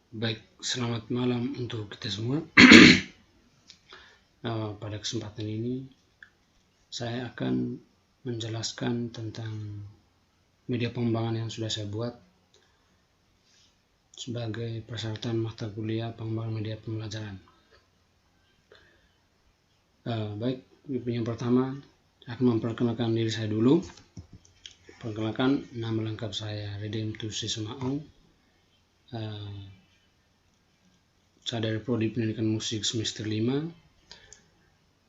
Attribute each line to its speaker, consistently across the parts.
Speaker 1: Baik, selamat malam untuk kita semua. Pada kesempatan ini saya akan menjelaskan tentang media pengembangan yang sudah saya buat sebagai persyaratan mata kuliah pengembangan media pembelajaran. Baik, yang pertama akan memperkenalkan diri saya dulu. Perkenalkan, nama lengkap saya Redemptus Sismaung. Saya dari Prodi Pendidikan Musik semester 5,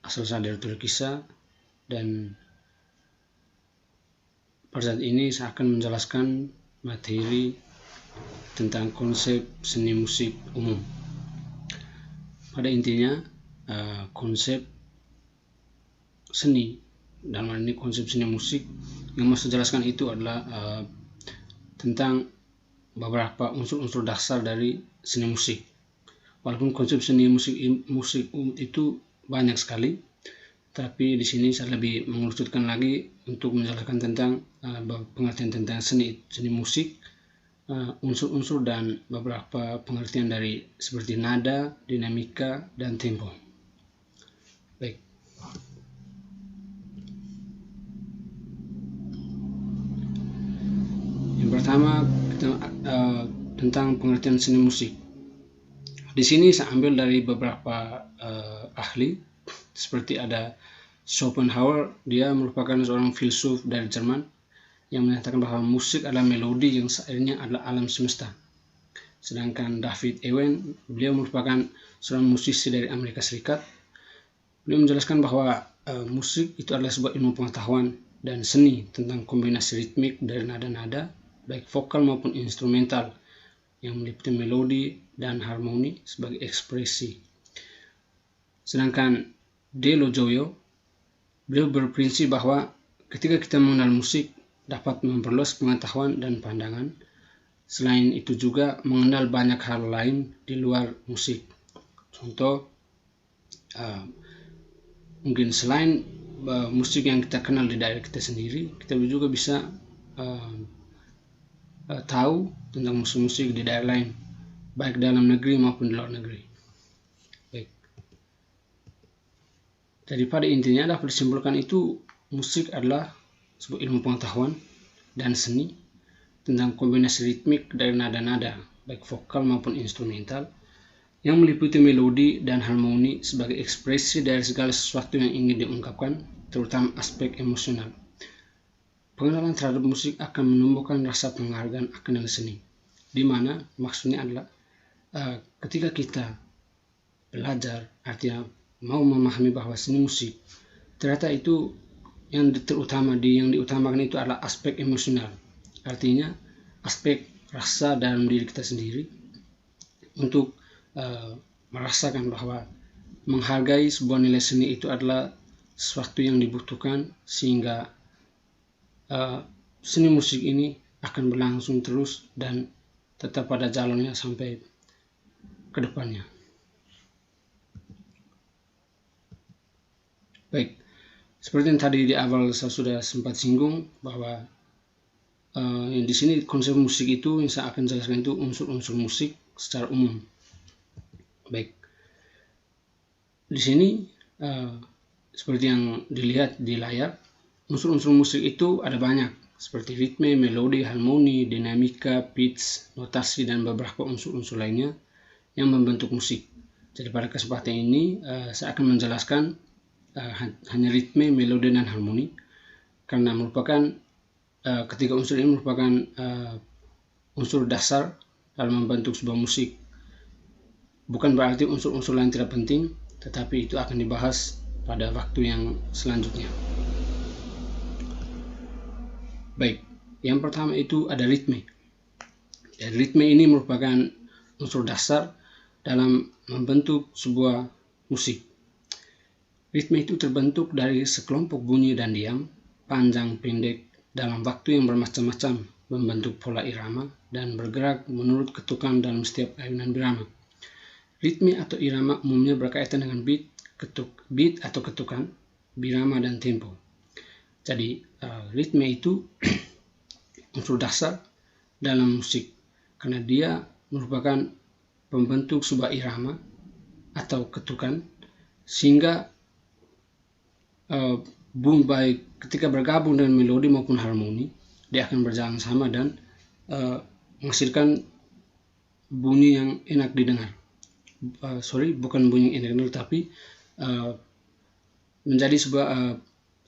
Speaker 1: asal saya dari Turkisa, dan pada saat ini saya akan menjelaskan materi tentang konsep seni musik umum. Pada intinya, konsep seni, dalam hal ini konsep seni musik, yang mau saya jelaskan itu adalah tentang beberapa unsur-unsur dasar dari seni musik. Walaupun konsep seni musik itu banyak sekali, tapi di sini saya lebih mengerucutkan lagi untuk menjelaskan tentang pengertian tentang seni musik, unsur-unsur dan beberapa pengertian dari seperti nada, dinamika, dan tempo. Baik. Yang pertama tentang pengertian seni musik. Di sini saya ambil dari beberapa ahli, seperti ada Schopenhauer. Dia merupakan seorang filsuf dari Jerman yang menyatakan bahwa musik adalah melodi yang sebenarnya adalah alam semesta. Sedangkan David Ewen, beliau merupakan seorang musisi dari Amerika Serikat. Beliau menjelaskan bahwa musik itu adalah sebuah ilmu pengetahuan dan seni tentang kombinasi ritmik dari nada-nada, baik vokal maupun instrumental, yang meliputi melodi dan harmoni sebagai ekspresi. Sedangkan Delo Joyo, beliau berprinsip bahwa ketika kita mengenal musik dapat memperluas pengetahuan dan pandangan. Selain itu juga mengenal banyak hal lain di luar musik. Contoh, mungkin selain musik yang kita kenal di daerah kita sendiri, kita juga bisa tahu tentang musik-musik di daerah lain, baik dalam negeri maupun di luar negeri. Baik. Jadi pada intinya dapat disimpulkan itu musik adalah sebuah ilmu pengetahuan dan seni tentang kombinasi ritmik dari nada-nada, baik vokal maupun instrumental, yang meliputi melodi dan harmoni sebagai ekspresi dari segala sesuatu yang ingin diungkapkan, terutama aspek emosional. Pengenalan terhadap musik akan menumbuhkan rasa penghargaan akan nilai seni, di mana maksudnya adalah ketika kita belajar, artinya mau memahami bahwa seni musik ternyata itu yang diutamakan itu adalah aspek emosional, artinya aspek rasa dalam diri kita sendiri untuk merasakan bahwa menghargai sebuah nilai seni itu adalah sesuatu yang dibutuhkan, sehingga seni musik ini akan berlangsung terus dan tetap pada jalannya sampai ke depannya. Baik, seperti yang tadi di awal saya sudah sempat singgung bahwa di sini konsep musik itu yang saya akan jelaskan itu unsur-unsur musik secara umum. Baik, di sini seperti yang dilihat di layar, unsur-unsur musik itu ada banyak, seperti ritme, melodi, harmoni, dinamika, pitch, notasi, dan beberapa unsur-unsur lainnya yang membentuk musik. Jadi pada kesempatan ini saya akan menjelaskan hanya ritme, melodi, dan harmoni, karena merupakan ketiga unsur ini merupakan unsur dasar dalam membentuk sebuah musik. Bukan berarti unsur-unsur lain tidak penting, tetapi itu akan dibahas pada waktu yang selanjutnya. Baik, yang pertama itu ada ritme. Dan ritme ini merupakan unsur dasar dalam membentuk sebuah musik. Ritme itu terbentuk dari sekelompok bunyi dan diam, panjang pendek, dalam waktu yang bermacam-macam, membentuk pola irama dan bergerak menurut ketukan dalam setiap ayunan birama. Ritme atau irama umumnya berkaitan dengan beat atau ketukan, birama, dan tempo. Jadi ritme itu unsur dasar dalam musik karena dia merupakan pembentuk sebuah irama atau ketukan, sehingga baik ketika bergabung dengan melodi maupun harmoni, dia akan berjalan sama dan menghasilkan bunyi yang enak didengar. Bukan bunyi yang enak didengar, tapi menjadi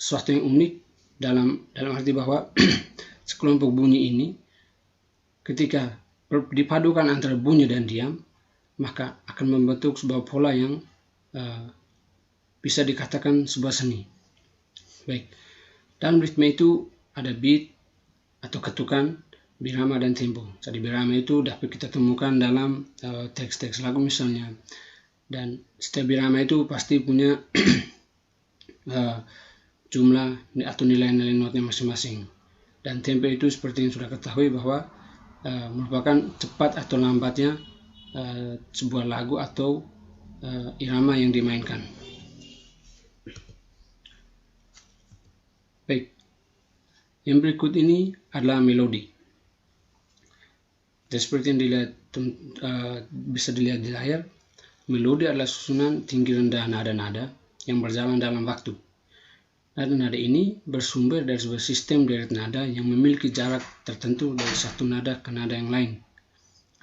Speaker 1: sesuatu yang unik dalam arti bahwa sekelompok bunyi ini ketika dipadukan antara bunyi dan diam, maka akan membentuk sebuah pola yang bisa dikatakan sebuah seni. Baik, dalam ritme itu ada beat atau ketukan, birama dan tempo. Jadi birama itu dapat kita temukan dalam teks-teks lagu misalnya, dan setiap birama itu pasti punya jumlah atau nilai-nilai notnya masing-masing. Dan tempo itu seperti yang sudah ketahui bahwa merupakan cepat atau lambatnya sebuah lagu atau irama yang dimainkan. Baik, yang berikut ini adalah melodi. Dan seperti yang bisa dilihat di layar, melodi adalah susunan tinggi rendah nada-nada yang berjalan dalam waktu. Nada-nada ini bersumber dari sebuah sistem deret nada yang memiliki jarak tertentu dari satu nada ke nada yang lain,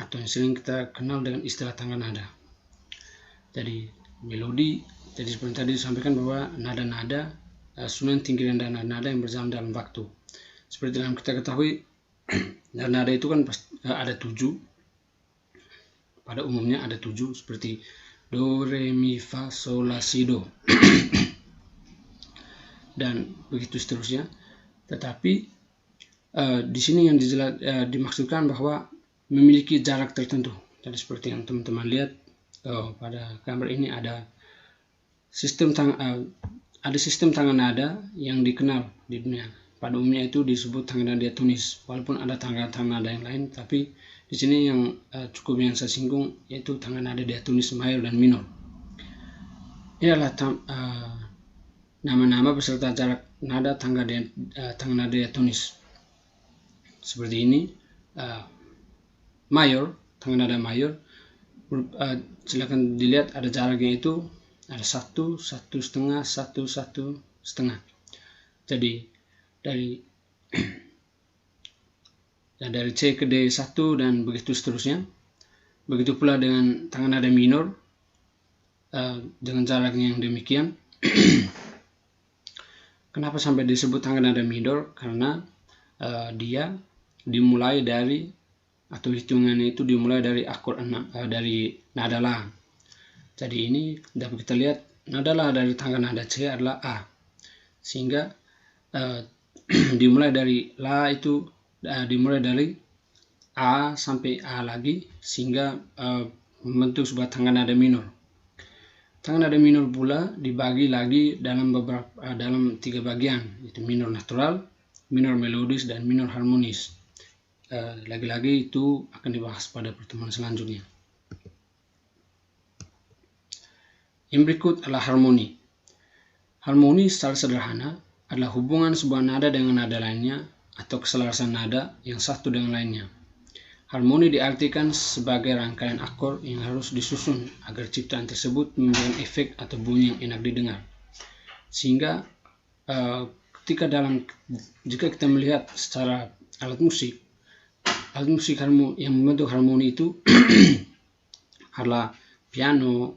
Speaker 1: atau yang sering kita kenal dengan istilah tangga nada. Jadi melodi, jadi seperti tadi disampaikan bahwa nada-nada susunan tinggi rendah nada-nada yang berjalan dalam waktu. Seperti yang kita ketahui, nada-nada itu kan ada 7. Pada umumnya ada 7, seperti do, re, mi, fa, sol, la, si, do. Dan begitu seterusnya. Tetapi di sini yang dimaksudkan bahwa memiliki jarak tertentu. Jadi seperti yang teman-teman lihat pada gambar ini ada sistem tangga nada yang dikenal di dunia. Pada umumnya itu disebut tangga nada diatonis. Walaupun ada tangga nada yang lain, tapi di sini yang cukup yang saya singgung yaitu tangga nada diatonis mayor dan minor. Ini adalah nama-nama beserta jarak nada tangga nada diatonis. Seperti ini, mayor, tangga nada mayor, silakan dilihat ada jaraknya, itu ada 1, 1,5, 1, 1,5. Jadi dari C ke D1 dan begitu seterusnya. Begitu pula dengan tangga nada minor dengan jaraknya yang demikian. Kenapa sampai disebut tangga nada minor? Karena dia dimulai dari, atau hitungannya itu dimulai dari akord 6, dari nada la. Jadi ini dapat kita lihat nada la dari tangga nada C adalah A, sehingga dimulai dari la itu dimulai dari A sampai A lagi, sehingga membentuk sebuah tangga nada minor. Tangga nada minor pula dibagi lagi dalam 3 bagian, yaitu minor natural, minor melodis, dan minor harmonis. Lagi-lagi itu akan dibahas pada pertemuan selanjutnya. Yang berikut adalah harmoni. Harmoni secara sederhana adalah hubungan sebuah nada dengan nada lainnya atau keselarasan nada yang satu dengan lainnya. Harmoni diartikan sebagai rangkaian akord yang harus disusun agar ciptaan tersebut memberikan efek atau bunyi yang enak didengar. Sehingga jika kita melihat secara alat musik yang membentuk harmoni itu adalah piano,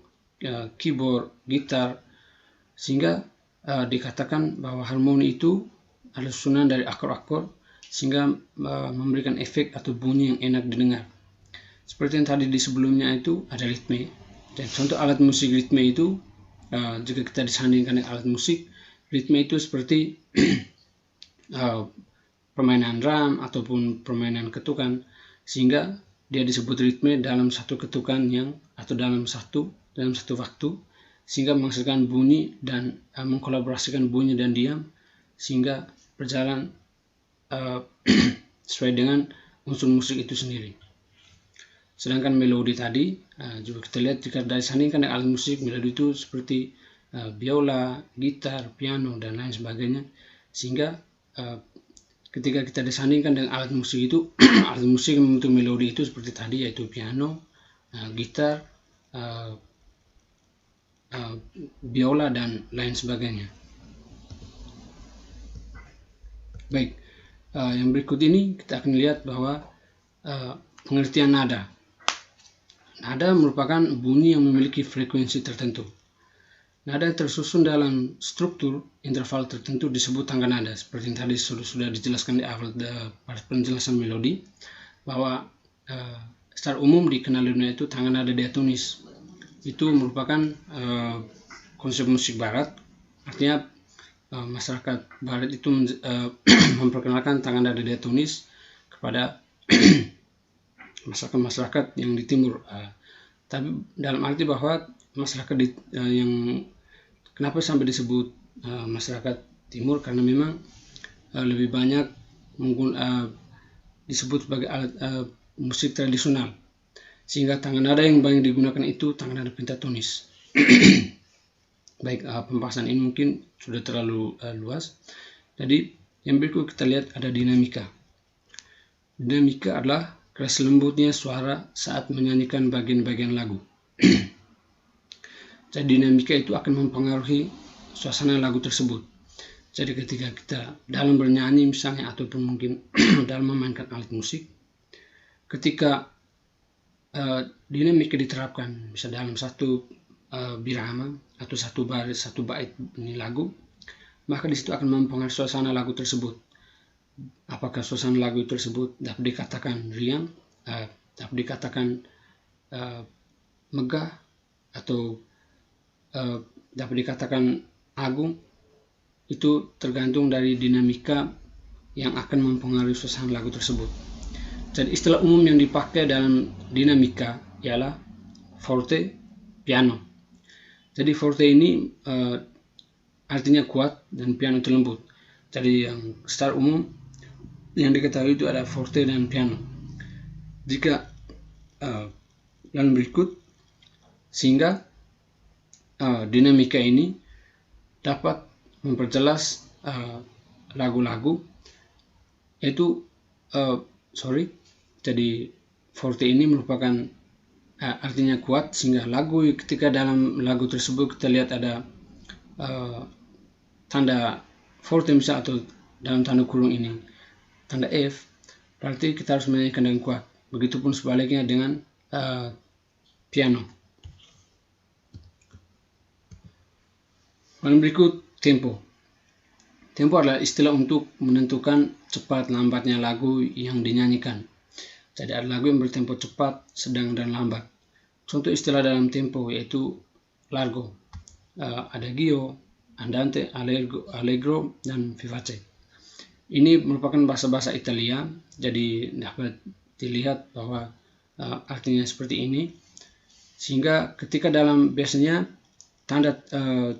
Speaker 1: keyboard, gitar, sehingga dikatakan bahwa harmoni itu adalah susunan dari akord-akord sehingga memberikan efek atau bunyi yang enak didengar. Seperti yang tadi di sebelumnya itu ada ritme. Dan contoh alat musik ritme itu jika kita disandingkan dengan alat musik, ritme itu seperti permainan drum ataupun permainan ketukan, sehingga dia disebut ritme dalam satu ketukan atau dalam satu waktu, sehingga menghasilkan bunyi dan mengkolaborasikan bunyi dan diam sehingga berjalan sesuai dengan unsur musik itu sendiri. Sedangkan melodi tadi juga kita lihat jika disandingkan dengan alat musik, melodi itu seperti biola, gitar, piano, dan lain sebagainya, sehingga ketika kita disandingkan dengan alat musik itu alat musik yang membentuk melodi itu seperti tadi, yaitu piano, gitar, biola, dan lain sebagainya. Baik, yang berikut ini kita akan lihat bahwa pengertian nada. Nada merupakan bunyi yang memiliki frekuensi tertentu. Nada yang tersusun dalam struktur interval tertentu disebut tangga nada. Seperti yang tadi sudah dijelaskan di awal pada penjelasan melodi, bahwa secara umum dikenal di dunia itu tangga nada diatonis. Itu merupakan konsep musik barat, artinya masyarakat barat itu memperkenalkan tangga nada diatonis kepada masyarakat yang di timur. Tapi dalam arti bahwa masyarakat yang kenapa sampai disebut masyarakat timur, karena memang lebih banyak disebut sebagai alat musik tradisional, sehingga tangga nada yang banyak digunakan itu tangga nada pentatonis. Baik, pembahasan ini mungkin sudah terlalu luas. Jadi yang berikut kita lihat ada dinamika. Dinamika adalah keras lembutnya suara saat menyanyikan bagian-bagian lagu. Jadi dinamika itu akan mempengaruhi suasana lagu tersebut. Jadi ketika kita dalam bernyanyi misalnya, ataupun mungkin dalam memainkan alat musik, ketika dinamika diterapkan, misalnya dalam satu birama atau satu baris, satu bait ini lagu, maka disitu akan mempengaruhi suasana lagu tersebut. Apakah suasana lagu tersebut dapat dikatakan riang, dapat dikatakan megah, atau dapat dikatakan agung, itu tergantung dari dinamika yang akan mempengaruhi suasana lagu tersebut. Jadi istilah umum yang dipakai dalam dinamika ialah forte, piano. Jadi forte ini artinya kuat dan piano itu lembut. Jadi yang secara umum yang diketahui itu ada forte dan piano. Jika yang berikut, sehingga dinamika ini dapat memperjelas lagu-lagu, yaitu jadi forte ini merupakan artinya kuat, sehingga lagu ketika dalam lagu tersebut kita lihat ada tanda forte misalnya, atau dalam tanda kurung ini tanda F, berarti kita harus menyanyikan dengan kuat. Begitupun sebaliknya dengan piano. Yang berikut, tempo. Tempo adalah istilah untuk menentukan cepat lambatnya lagu yang dinyanyikan. Jadi ada lagu yang bertempo cepat, sedang, dan lambat. Contoh istilah dalam tempo yaitu largo, adagio, andante, allegro, dan vivace. Ini merupakan bahasa-bahasa Italia, jadi dapat dilihat bahwa artinya seperti ini. Sehingga ketika biasanya tanda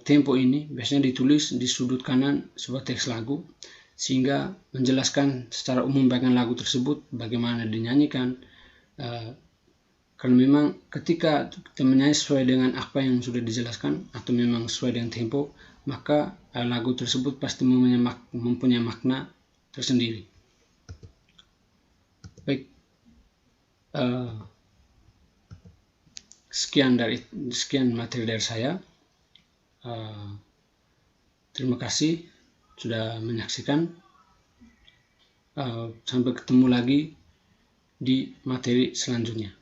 Speaker 1: tempo ini biasanya ditulis di sudut kanan sebuah teks lagu, sehingga menjelaskan secara umum bagian lagu tersebut bagaimana dinyanyikan. Karena memang ketika kita menyanyi sesuai dengan apa yang sudah dijelaskan atau memang sesuai dengan tempo, maka lagu tersebut pasti mempunyai makna tersendiri. Baik, sekian materi dari saya. Terima kasih sudah menyaksikan. Sampai ketemu lagi di materi selanjutnya.